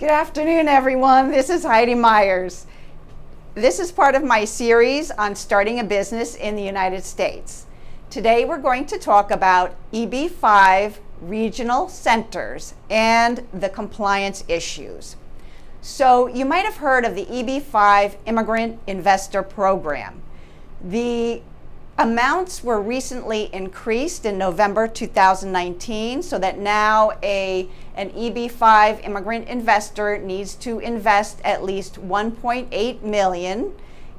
Good afternoon, everyone. This is Heidi Myers. This is part of my series on starting a business in the United States. Today we're going to talk about EB-5 regional centers and the compliance issues. So you might have heard of the EB-5 Immigrant Investor Program. The amounts were recently increased in November 2019, so that now an EB-5 immigrant investor needs to invest at least $1.8 million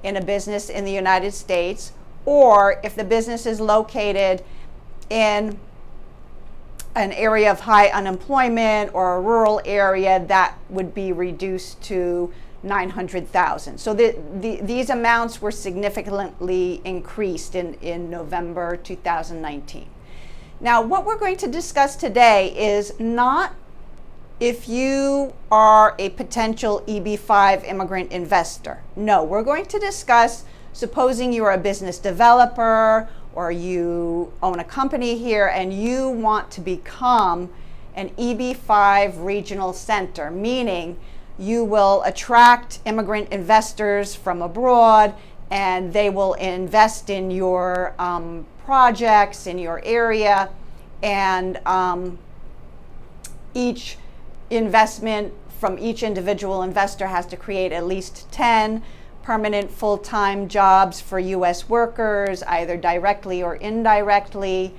in a business in the United States, or if the business is located in an area of high unemployment or a rural area, that would be reduced to $900,000. So these amounts were significantly increased in November 2019. Now, what we're going to discuss today is not if you are a potential EB-5 immigrant investor. No, we're going to discuss supposing you're a business developer or you own a company here and you want to become an EB-5 regional center, meaning you will attract immigrant investors from abroad and they will invest in your projects in your area, and each investment from each individual investor has to create at least 10 permanent full-time jobs for U.S. workers, either directly or indirectly.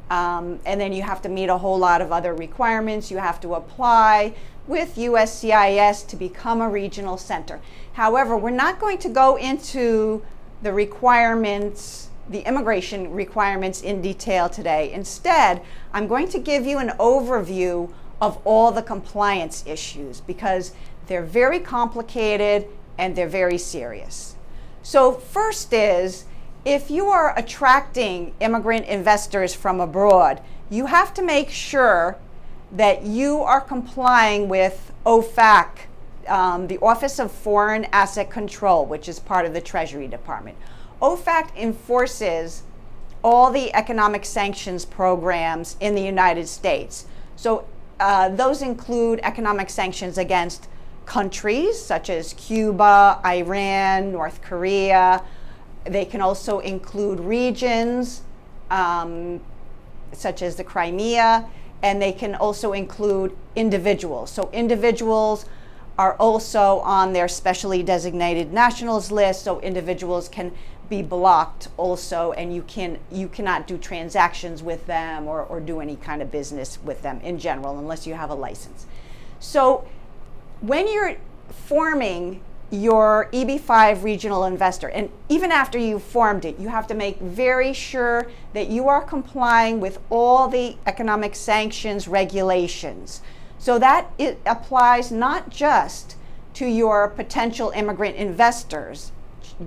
And then you have to meet a whole lot of other requirements. You have to apply with USCIS to become a regional center. However, we're not going to go into the requirements, the immigration requirements in detail today. Instead, I'm going to give you an overview of all the compliance issues because they're very complicated and they're very serious. So first is, if you are attracting immigrant investors from abroad, you have to make sure that you are complying with OFAC, the Office of Foreign Asset Control, which is part of the Treasury Department. OFAC enforces all the economic sanctions programs in the United States. So those include economic sanctions against countries such as Cuba, Iran, North Korea. They can also include regions such as the Crimea, and they can also include individuals. So individuals are also on their specially designated nationals list, so individuals can be blocked also, and you cannot do transactions with them or do any kind of business with them in general unless you have a license. So when you're forming your EB-5 regional investor, and even after you've formed it, you have to make very sure that you are complying with all the economic sanctions regulations. So that it applies not just to your potential immigrant investors,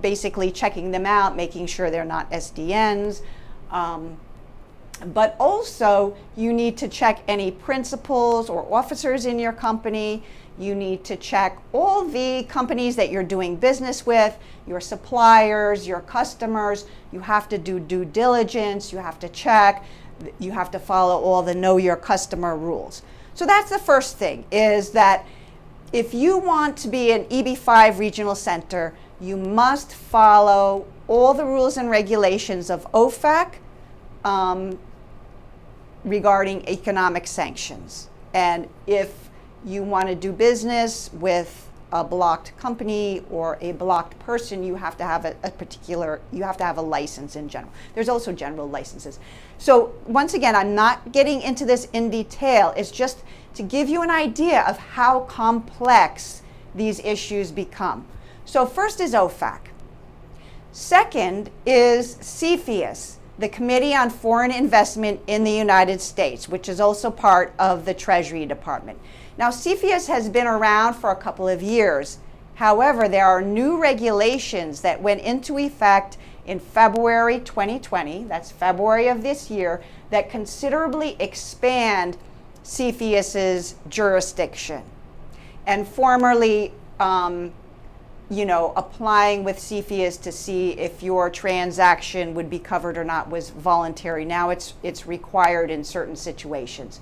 basically checking them out, making sure they're not SDNs, but also you need to check any principals or officers in your company. You need to check all the companies that you're doing business with, your suppliers, your customers. You have to do due diligence, you have to check, you have to follow all the know your customer rules. So that's the first thing, is that if you want to be an EB-5 regional center, you must follow all the rules and regulations of OFAC regarding economic sanctions. And if you want to do business with a blocked company or a blocked person, you have to have you have to have a license in general. There's also general licenses. So once again, I'm not getting into this in detail. It's just to give you an idea of how complex these issues become. So first is OFAC. Second is CFIUS, the Committee on Foreign Investment in the United States, which is also part of the Treasury Department. Now, CFIUS has been around for a couple of years. However, there are new regulations that went into effect in February 2020, that's February of this year, that considerably expand CFIUS's jurisdiction. And formerly, applying with CFIUS to see if your transaction would be covered or not was voluntary. Now it's required in certain situations.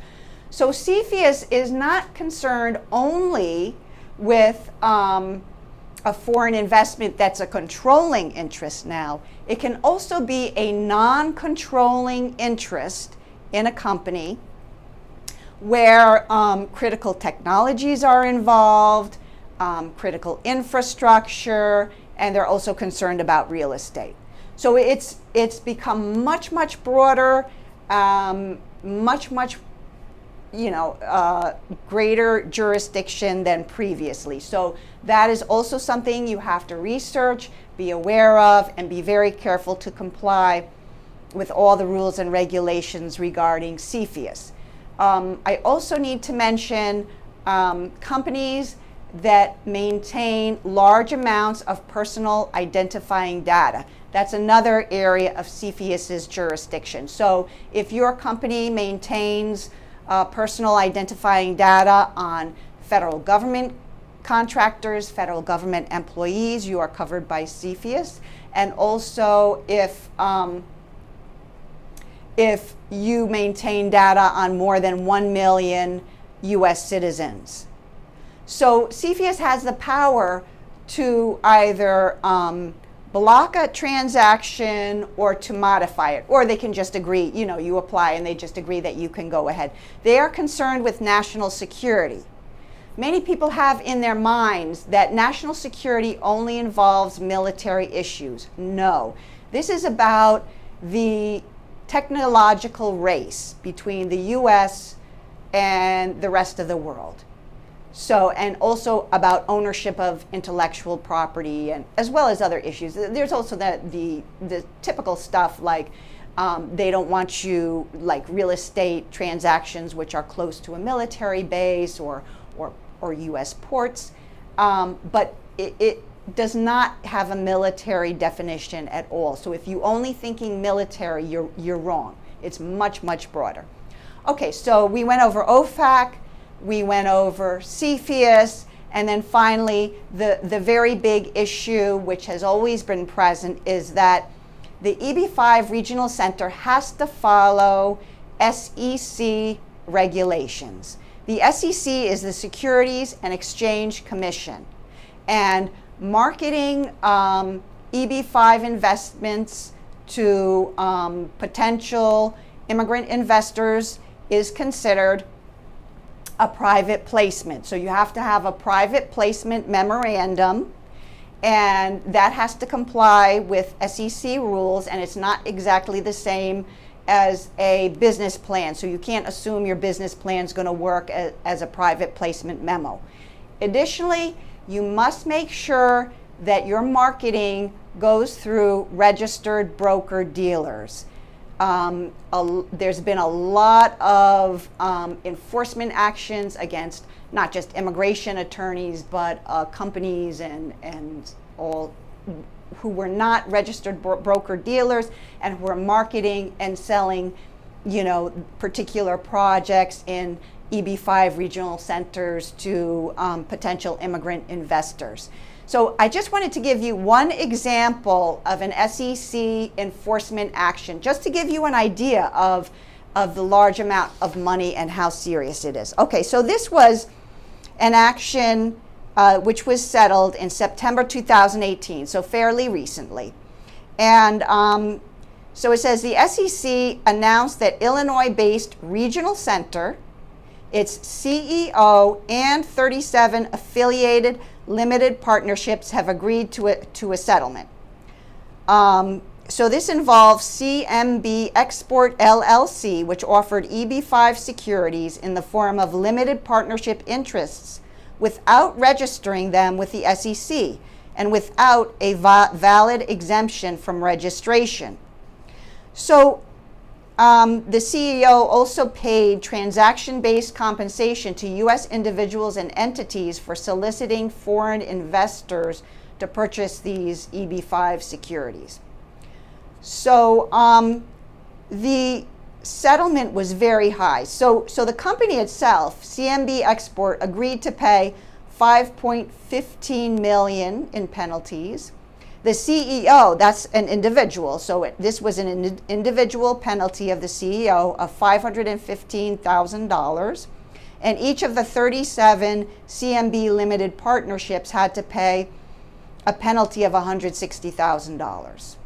So CFIUS is not concerned only with a foreign investment that's a controlling interest now. It can also be a non-controlling interest in a company where critical technologies are involved, critical infrastructure, and they're also concerned about real estate. So it's become much broader, much greater jurisdiction than previously. So that is also something you have to research, be aware of, and be very careful to comply with all the rules and regulations regarding CFIUS. I also need to mention companies that maintain large amounts of personal identifying data. That's another area of CFIUS's jurisdiction. So if your company maintains personal identifying data on federal government contractors, federal government employees, you are covered by CFIUS. And also if you maintain data on more than 1 million US citizens. So CFIUS has the power to either block a transaction or to modify it, or they can just agree, you apply and they just agree that you can go ahead. They are concerned with national security. Many people have in their minds that national security only involves military issues. No, this is about the technological race between the US and the rest of the world. So, and also about ownership of intellectual property, and as well as other issues. There's also the typical stuff like they don't want you, like real estate transactions which are close to a military base or US ports, but it does not have a military definition at all. So if you only thinking military, you're wrong. It's much broader. Okay, so we went over OFAC, we went over CFIUS, and then finally the very big issue which has always been present is that the EB-5 Regional Center has to follow SEC regulations. The SEC is the Securities and Exchange Commission, and marketing EB-5 investments to potential immigrant investors is considered a private placement. So you have to have a private placement memorandum, and that has to comply with SEC rules, and it's not exactly the same as a business plan. So you can't assume your business plan is going to work as a private placement memo. Additionally, you must make sure that your marketing goes through registered broker dealers. There's been a lot of enforcement actions against not just immigration attorneys, but companies and all who were not registered broker dealers and who were marketing and selling, particular projects in EB-5 regional centers to potential immigrant investors. So I just wanted to give you one example of an SEC enforcement action, just to give you an idea of the large amount of money and how serious it is. Okay, so this was an action which was settled in September 2018, so fairly recently. And so it says the SEC announced that Illinois-based Regional Center, its CEO, and 37 affiliated limited partnerships have agreed to a settlement. So this involves CMB Export LLC, which offered EB-5 securities in the form of limited partnership interests without registering them with the SEC and without a valid exemption from registration. So the CEO also paid transaction-based compensation to U.S. individuals and entities for soliciting foreign investors to purchase these EB-5 securities. So the settlement was very high. So the company itself, CMB Export, agreed to pay $5.15 million in penalties. The CEO, that's an individual, so this was an individual penalty of the CEO of $515,000. and each of the 37 CMB limited partnerships had to pay a penalty of $160,000.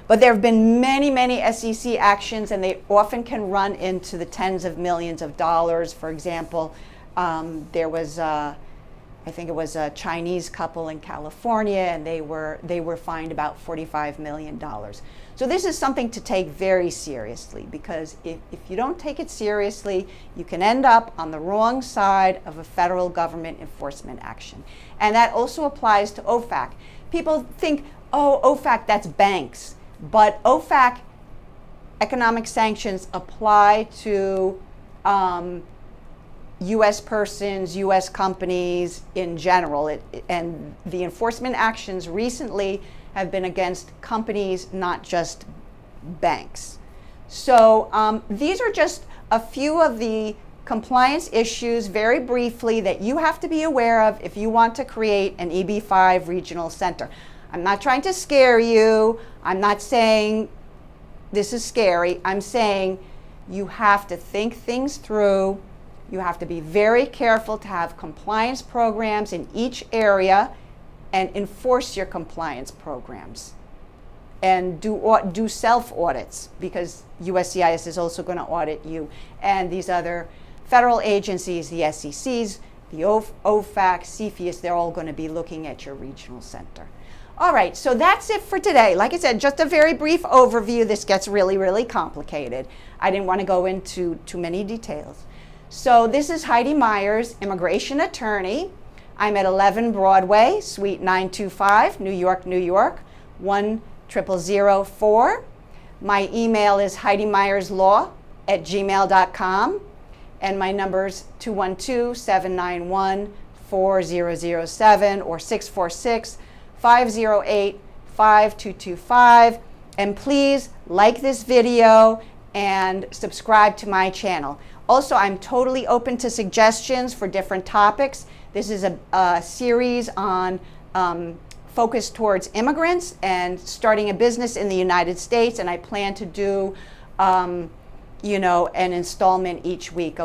But there have been many, many SEC actions, and they often can run into the tens of millions of dollars. For example, there was, I think it was a Chinese couple in California, and they were fined about $45 million. So this is something to take very seriously, because if you don't take it seriously, you can end up on the wrong side of a federal government enforcement action. And that also applies to OFAC. People think, oh, OFAC, that's banks. But OFAC economic sanctions apply to U.S. persons, U.S. companies in general. And the enforcement actions recently have been against companies, not just banks. So these are just a few of the compliance issues, very briefly, that you have to be aware of if you want to create an EB-5 regional center. I'm not trying to scare you. I'm not saying this is scary. I'm saying you have to think things through. You have to be very careful to have compliance programs in each area and enforce your compliance programs. And do self-audits, because USCIS is also going to audit you. And these other federal agencies, the SECs, the OFAC, CFIUS, they're all going to be looking at your regional center. All right, so that's it for today. Like I said, just a very brief overview. This gets really, really complicated. I didn't want to go into too many details. So this is Heidi Myers, immigration attorney. I'm at 11 Broadway, Suite 925, New York, New York, 10004. My email is HeidiMyersLaw@gmail.com, and my number is 212-791-4007 or 646-508-5225. And please like this video and subscribe to my channel. Also, I'm totally open to suggestions for different topics. This is a series on focused towards immigrants and starting a business in the United States, and I plan to do an installment each week.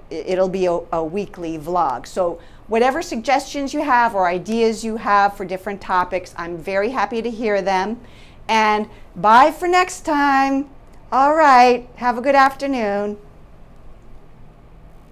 It'll be a weekly vlog. So whatever suggestions you have or ideas you have for different topics, I'm very happy to hear them. And bye for next time. All right, have a good afternoon.